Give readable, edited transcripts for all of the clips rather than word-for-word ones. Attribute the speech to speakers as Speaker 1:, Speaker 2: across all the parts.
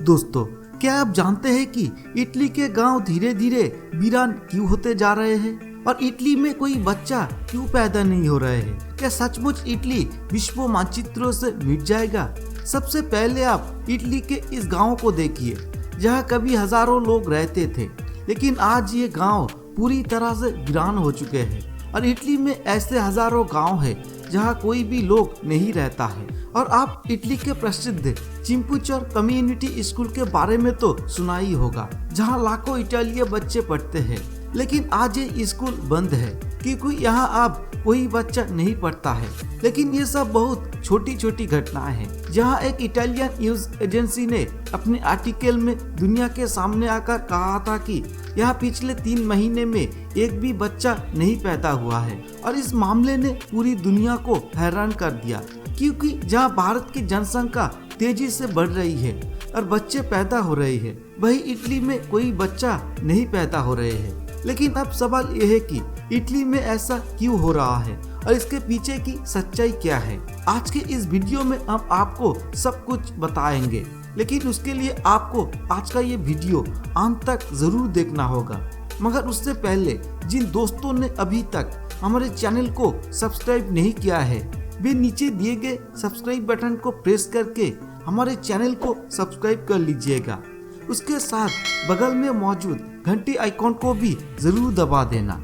Speaker 1: दोस्तों, क्या आप जानते हैं कि इटली के गांव धीरे धीरे वीरान क्यों होते जा रहे हैं और इटली में कोई बच्चा क्यों पैदा नहीं हो रहे हैं? क्या सचमुच इटली विश्व मानचित्रों से मिट जाएगा? सबसे पहले आप इटली के इस गांव को देखिए, जहां कभी हजारों लोग रहते थे, लेकिन आज ये गांव पूरी तरह से वीरान हो चुके हैं। और इटली में ऐसे हजारों गांव हैं जहां कोई भी लोग नहीं रहता है। और आप इटली के प्रसिद्ध चिंपुचर कम्युनिटी स्कूल के बारे में तो सुना ही होगा, जहां लाखों इटालियन बच्चे पढ़ते हैं। लेकिन आज ये स्कूल बंद है क्योंकि यहाँ अब कोई बच्चा नहीं पढ़ता है। लेकिन ये सब बहुत छोटी छोटी घटनाएं हैं, जहाँ एक इटालियन न्यूज एजेंसी ने अपने आर्टिकल में दुनिया के सामने आकर कहा था कि यहाँ पिछले 3 महीने में एक भी बच्चा नहीं पैदा हुआ है। और इस मामले ने पूरी दुनिया को हैरान कर दिया, क्योंकि जहाँ भारत की जनसंख्या तेजी से बढ़ रही है और बच्चे पैदा हो रहे हैं, वही इटली में कोई बच्चा नहीं पैदा हो रहे हैं। लेकिन अब सवाल यह है कि इटली में ऐसा क्यों हो रहा है और इसके पीछे की सच्चाई क्या है। आज के इस वीडियो में हम आपको सब कुछ बताएंगे, लेकिन उसके लिए आपको आज का ये वीडियो अंत तक जरूर देखना होगा। मगर उससे पहले जिन दोस्तों ने अभी तक हमारे चैनल को सब्सक्राइब नहीं किया है, वे नीचे दिए गए सब्सक्राइब बटन को प्रेस करके हमारे चैनल को सब्सक्राइब कर लीजिएगा। उसके साथ बगल में मौजूद घंटी आइकॉन को भी जरूर दबा देना।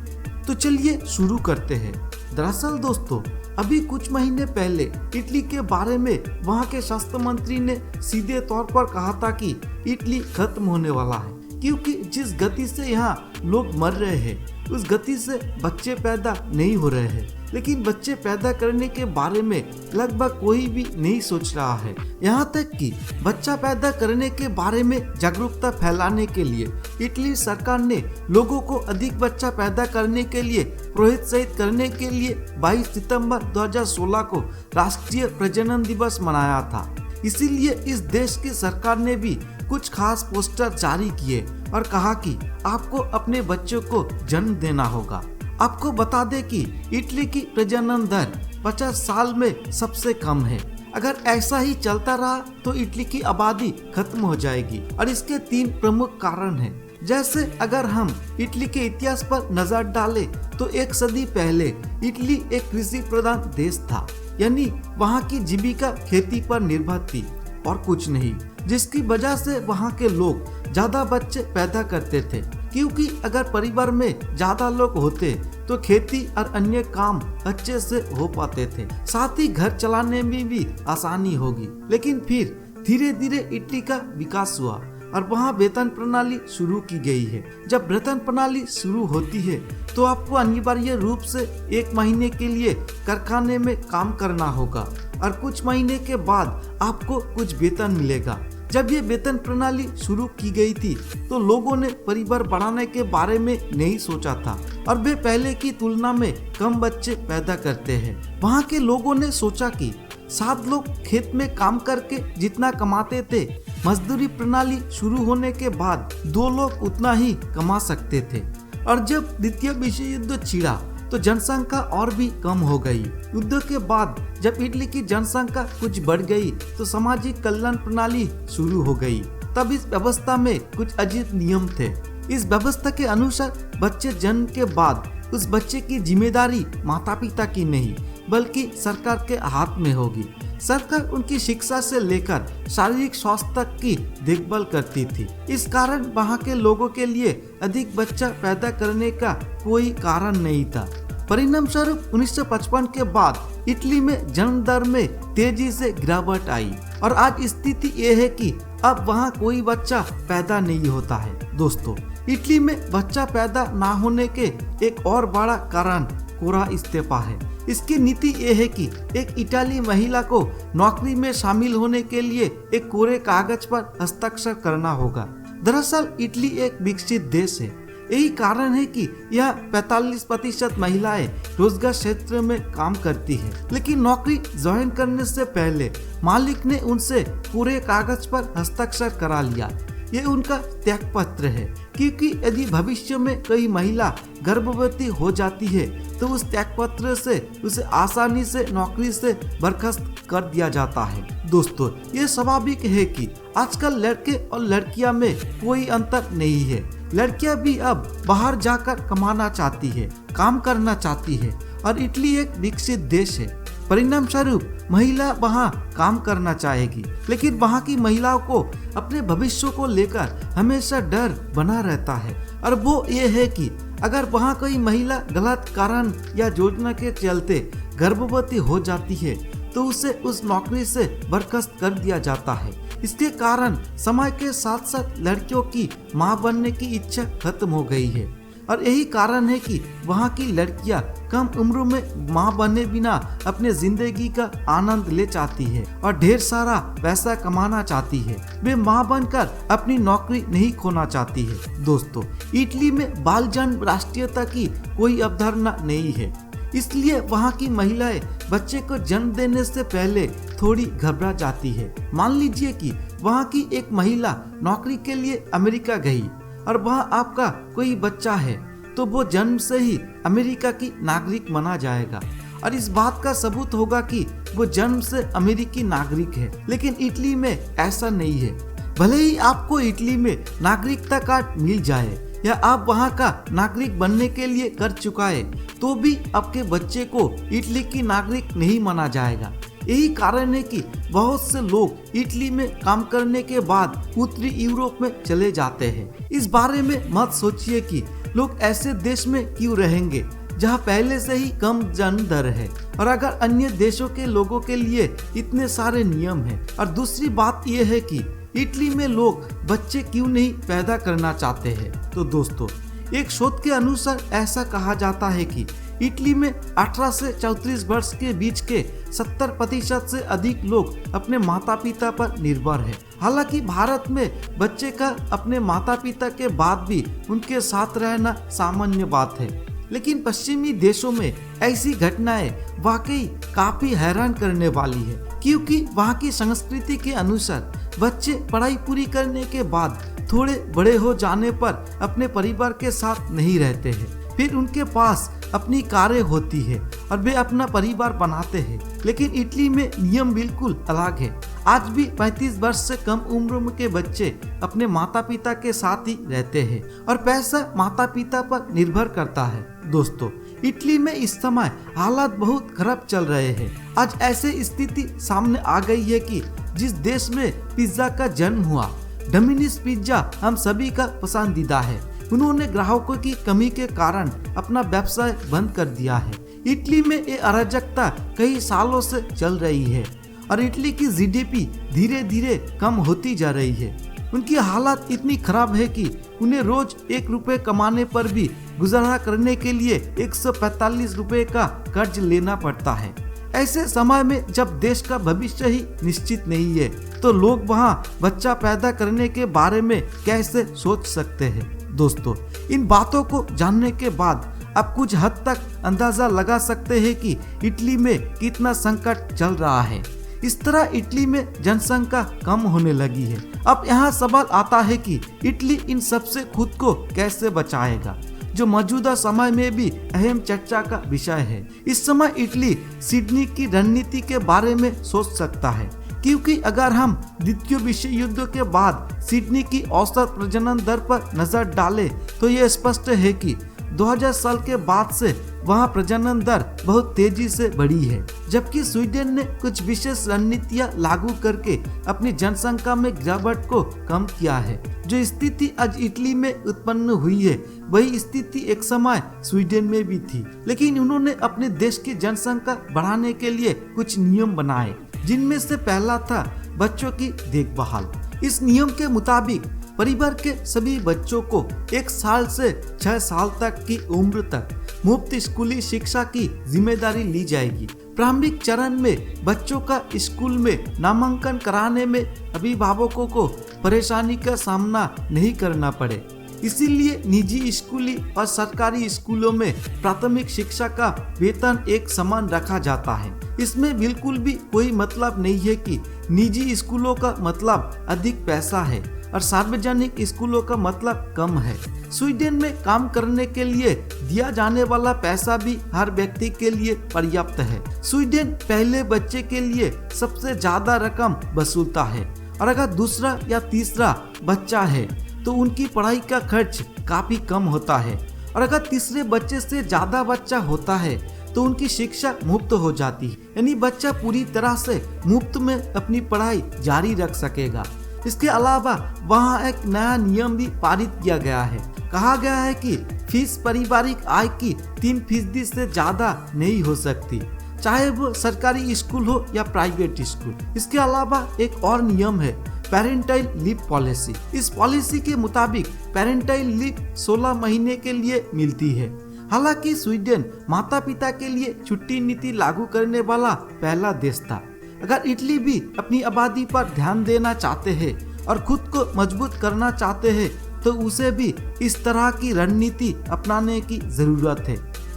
Speaker 1: तो चलिए शुरू करते हैं। दरअसल दोस्तों, अभी कुछ महीने पहले इटली के बारे में वहां के स्वास्थ्य मंत्री ने सीधे तौर पर कहा था कि इटली खत्म होने वाला है, क्योंकि जिस गति से यहाँ लोग मर रहे हैं उस गति से बच्चे पैदा नहीं हो रहे हैं। लेकिन बच्चे पैदा करने के बारे में लगभग कोई भी नहीं सोच रहा है। यहाँ तक कि बच्चा पैदा करने के बारे में जागरूकता फैलाने के लिए इटली सरकार ने लोगों को अधिक बच्चा पैदा करने के लिए प्रोत्साहित करने के लिए 22 सितंबर 2016 को राष्ट्रीय प्रजनन दिवस मनाया था। इसीलिए इस देश की सरकार ने भी कुछ खास पोस्टर जारी किए और कहा कि आपको अपने बच्चों को जन्म देना होगा। आपको बता दें कि इटली की प्रजनन दर 50 साल में सबसे कम है। अगर ऐसा ही चलता रहा तो इटली की आबादी खत्म हो जाएगी। और इसके 3 प्रमुख कारण हैं। जैसे अगर हम इटली के इतिहास पर नजर डालें तो 1 सदी पहले इटली एक कृषि प्रधान देश था, यानी वहाँ की जीविका खेती पर निर्भर थी और कुछ नहीं, जिसकी वजह से वहाँ के लोग ज्यादा बच्चे पैदा करते थे, क्योंकि अगर परिवार में ज्यादा लोग होते तो खेती और अन्य काम अच्छे से हो पाते थे, साथ ही घर चलाने में भी आसानी होगी। लेकिन फिर धीरे धीरे इटली का विकास हुआ और वहाँ वेतन प्रणाली शुरू की गई है। जब वेतन प्रणाली शुरू होती है तो आपको अनिवार्य रूप से 1 महीने के लिए कारखाने में काम करना होगा और कुछ महीने के बाद आपको कुछ वेतन मिलेगा। जब ये वेतन प्रणाली शुरू की गई थी तो लोगों ने परिवार बढ़ाने के बारे में नहीं सोचा था और वे पहले की तुलना में कम बच्चे पैदा करते हैं। वहाँ के लोगों ने सोचा कि 7 लोग खेत में काम करके जितना कमाते थे, मजदूरी प्रणाली शुरू होने के बाद 2 लोग उतना ही कमा सकते थे। और जब द्वितीय विश्व युद्ध छिड़ा तो जनसंख्या और भी कम हो गई। युद्ध के बाद जब इटली की जनसंख्या कुछ बढ़ गई तो सामाजिक कल्याण प्रणाली शुरू हो गई। तब इस व्यवस्था में कुछ अजीब नियम थे। इस व्यवस्था के अनुसार बच्चे जन्म के बाद उस बच्चे की जिम्मेदारी माता पिता की नहीं बल्कि सरकार के हाथ में होगी। सरकार उनकी शिक्षा से लेकर शारीरिक स्वास्थ्य तक की देखभाल करती थी। इस कारण वहाँ के लोगों के लिए अधिक बच्चा पैदा करने का कोई कारण नहीं था। परिणाम स्वरूप 1955 के बाद इटली में जन्म दर में तेजी से गिरावट आई और आज स्थिति ये है कि अब वहाँ कोई बच्चा पैदा नहीं होता है। दोस्तों, इटली में बच्चा पैदा ना होने के एक और बड़ा कारण कोरा इस्तीफा है। इसकी नीति ये है कि एक इटाली महिला को नौकरी में शामिल होने के लिए एक कोरे कागज पर हस्ताक्षर करना होगा। दरअसल इटली एक विकसित देश है, यही कारण है कि यह 45% महिलाएं रोजगार क्षेत्र में काम करती है। लेकिन नौकरी ज्वाइन करने से पहले मालिक ने उनसे पूरे कागज पर हस्ताक्षर करा लिया। ये उनका त्याग पत्र है, क्योंकि यदि भविष्य में कोई महिला गर्भवती हो जाती है तो उस त्याग पत्र से उसे आसानी से नौकरी से बर्खास्त कर दिया जाता है। दोस्तों, ये स्वाभाविक है कि आजकल लड़के और लड़कियां में कोई अंतर नहीं है। लड़कियां भी अब बाहर जाकर कमाना चाहती है, काम करना चाहती है और इटली एक विकसित देश है। परिणाम स्वरूप महिला वहाँ काम करना चाहेगी, लेकिन वहाँ की महिलाओं को अपने भविष्य को लेकर हमेशा डर बना रहता है। और वो ये है कि अगर वहाँ कोई महिला गलत कारण या योजना के चलते गर्भवती हो जाती है तो उसे उस नौकरी से बर्खास्त कर दिया जाता है। इसके कारण समय के साथ साथ लड़कियों की मां बनने की इच्छा खत्म हो गई है और यही कारण है कि वहाँ की लड़कियां कम उम्र में मां बने बिना अपने जिंदगी का आनंद ले चाहती है और ढेर सारा पैसा कमाना चाहती है। वे मां बनकर अपनी नौकरी नहीं खोना चाहती है। दोस्तों, इटली में बाल जन्म राष्ट्रीयता की कोई अवधारणा नहीं है, इसलिए वहाँ की महिलाएं बच्चे को जन्म देने से पहले थोड़ी घबरा जाती है। मान लीजिए कि वहाँ की एक महिला नौकरी के लिए अमेरिका गई और वहाँ आपका कोई बच्चा है तो वो जन्म से ही अमेरिका की नागरिक माना जाएगा और इस बात का सबूत होगा कि वो जन्म से अमेरिकी नागरिक है। लेकिन इटली में ऐसा नहीं है। भले ही आपको इटली में नागरिकता कार्ड मिल जाए या आप वहाँ का नागरिक बनने के लिए कर चुका है तो भी आपके बच्चे को इटली की नागरिक नहीं माना जाएगा। यही कारण है कि बहुत से लोग इटली में काम करने के बाद उत्तरी यूरोप में चले जाते हैं। इस बारे में मत सोचिए कि लोग ऐसे देश में क्यों रहेंगे जहाँ पहले से ही कम जन्म दर है और अगर अन्य देशों के लोगों के लिए इतने सारे नियम हैं। और दूसरी बात यह है कि इटली में लोग बच्चे क्यों नहीं पैदा करना चाहते हैं। तो दोस्तों, एक शोध के अनुसार ऐसा कहा जाता है कि इटली में 18 से 34 वर्ष के बीच के 70% से अधिक लोग अपने माता पिता पर निर्भर है। हालांकि भारत में बच्चे का अपने माता पिता के बाद भी उनके साथ रहना सामान्य बात है, लेकिन पश्चिमी देशों में ऐसी घटनाएं वाकई काफी हैरान करने वाली है, क्योंकि वहाँ की संस्कृति के अनुसार बच्चे पढ़ाई पूरी करने के बाद थोड़े बड़े हो जाने पर अपने परिवार के साथ नहीं रहते हैं। फिर उनके पास अपनी कारें होती है और वे अपना परिवार बनाते हैं। लेकिन इटली में नियम बिल्कुल अलग है। आज भी 35 वर्ष से कम उम्र के बच्चे अपने माता पिता के साथ ही रहते हैं और पैसा माता पिता पर निर्भर करता है। दोस्तों, इटली में इस समय हालात बहुत खराब चल रहे हैं। आज ऐसे स्थिति सामने आ गई है कि जिस देश में पिज्जा का जन्म हुआ, डोमिनोज पिज्जा हम सभी का पसंदीदा है, उन्होंने ग्राहकों की कमी के कारण अपना व्यवसाय बंद कर दिया है। इटली में ये अराजकता कई सालों से चल रही है और इटली की जीडीपी धीरे धीरे कम होती जा रही है। उनकी हालत इतनी खराब है कि उन्हें रोज 1 रुपए कमाने पर भी गुजारा करने के लिए 145 रुपए का कर्ज लेना पड़ता है। ऐसे समय में जब देश का भविष्य ही निश्चित नहीं है तो लोग वहाँ बच्चा पैदा करने के बारे में कैसे सोच सकते हैं। दोस्तों, इन बातों को जानने के बाद आप कुछ हद तक अंदाजा लगा सकते हैं कि इटली में कितना संकट चल रहा है। इस तरह इटली में जनसंख्या कम होने लगी है। अब यहाँ सवाल आता है कि इटली इन सब से खुद को कैसे बचाएगा, जो मौजूदा समय में भी अहम चर्चा का विषय है। इस समय इटली सिडनी की रणनीति के बारे में सोच सकता है, क्योंकि अगर हम द्वितीय विश्व युद्ध के बाद सिडनी की औसत प्रजनन दर पर नजर डालें तो ये स्पष्ट है कि 2000 साल के बाद से वहाँ प्रजनन दर बहुत तेजी से बढ़ी है, जबकि स्वीडन ने कुछ विशेष रणनीतियाँ लागू करके अपनी जनसंख्या में गिरावट को कम किया है। जो स्थिति आज इटली में उत्पन्न हुई है वही स्थिति एक समय स्वीडन में भी थी, लेकिन उन्होंने अपने देश की जनसंख्या बढ़ाने के लिए कुछ नियम बनाए, जिनमें से पहला था बच्चों की देखभाल। इस नियम के मुताबिक परिवार के सभी बच्चों को 1 साल से 6 साल तक की उम्र तक मुफ्त स्कूली शिक्षा की जिम्मेदारी ली जाएगी। प्रारंभिक चरण में बच्चों का स्कूल में नामांकन कराने में अभिभावकों को परेशानी का सामना नहीं करना पड़े, इसीलिए निजी स्कूली और सरकारी स्कूलों में प्राथमिक शिक्षा का वेतन एक समान रखा जाता है। इसमें बिल्कुल भी कोई मतलब नहीं है कि निजी स्कूलों का मतलब अधिक पैसा है। और सार्वजनिक स्कूलों का मतलब कम है। स्वीडन में काम करने के लिए दिया जाने वाला पैसा भी हर व्यक्ति के लिए पर्याप्त है। स्वीडन पहले बच्चे के लिए सबसे ज्यादा रकम वसूलता है और अगर दूसरा या तीसरा बच्चा है तो उनकी पढ़ाई का खर्च काफी कम होता है और अगर तीसरे बच्चे से ज्यादा बच्चा होता है तो उनकी शिक्षा मुफ्त हो जाती है, यानी बच्चा पूरी तरह से मुफ्त में अपनी पढ़ाई जारी रख सकेगा। इसके अलावा वहाँ एक नया नियम भी पारित किया गया है। कहा गया है कि फीस पारिवारिक आय की 3% से ज्यादा नहीं हो सकती, चाहे वो सरकारी स्कूल हो या प्राइवेट स्कूल। इसके अलावा एक और नियम है पेरेंटाइल लीव पॉलिसी। इस पॉलिसी के मुताबिक पेरेंटाइल लीव 16 महीने के लिए मिलती है। हालांकि स्वीडन माता पिता के लिए छुट्टी नीति लागू करने वाला पहला देश था। अगर इटली भी अपनी आबादी पर ध्यान देना चाहते हैं और खुद को मजबूत करना चाहते हैं तो उसे भी इस तरह की रणनीति अपनाने की जरूरत है,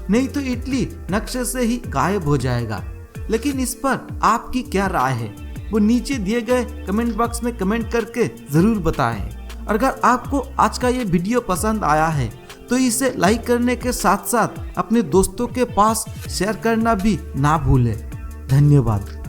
Speaker 1: नहीं तो इटली नक्शे से ही गायब हो जाएगा। लेकिन इस पर आपकी क्या राय है वो नीचे दिए गए कमेंट बॉक्स में कमेंट करके जरूर बताएं। और अगर आपको आज का ये वीडियो पसंद आया है तो इसे लाइक करने के साथ साथ अपने दोस्तों के पास शेयर करना भी ना भूलें। धन्यवाद।